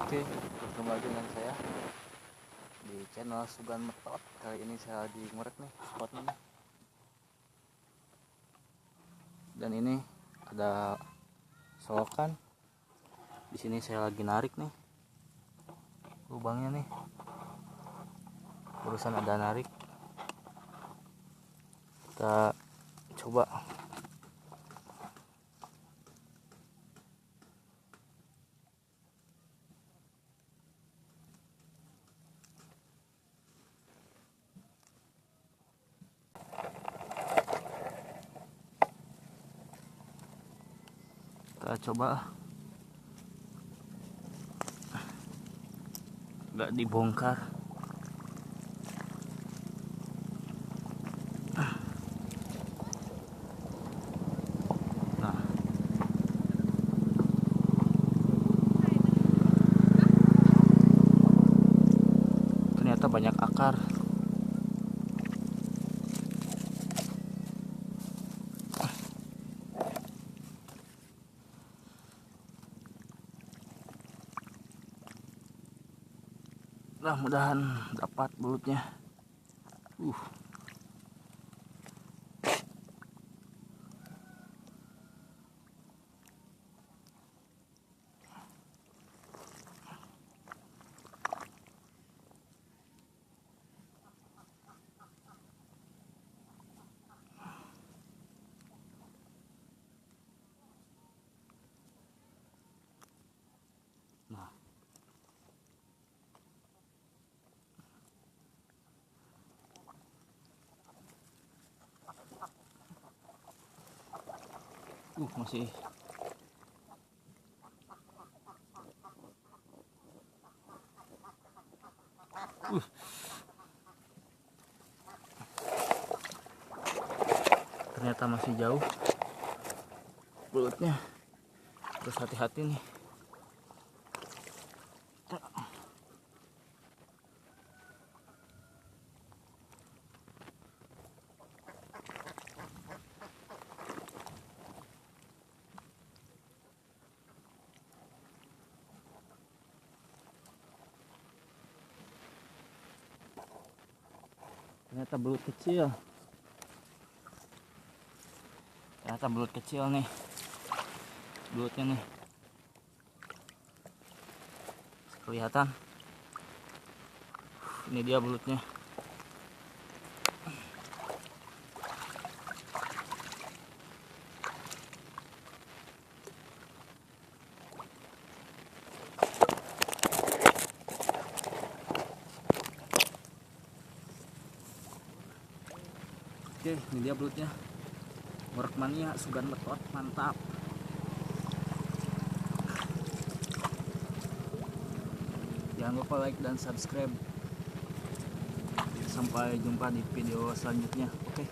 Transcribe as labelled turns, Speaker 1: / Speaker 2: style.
Speaker 1: Oke, bertemu lagi dengan saya di channel Sugan Metot. Kali ini saya lagi ngorek nih spotnya nih. Dan ini ada solokan. Di sini saya lagi narik nih lubangnya nih. Barusan ada narik. Kita coba. Nggak dibongkar. Nah, ternyata banyak akar. Mudah-mudahan dapat belutnya. Nah, masih ternyata masih jauh belutnya. Terus hati-hati nih. Ternyata belut kecil. Nih. Belutnya nih. Kelihatan. Ini dia belutnya. Oke, ini dia belutnya. Ngorek mania Sugan Metot, mantap. Jangan lupa like dan subscribe. Sampai jumpa di video selanjutnya. Oke.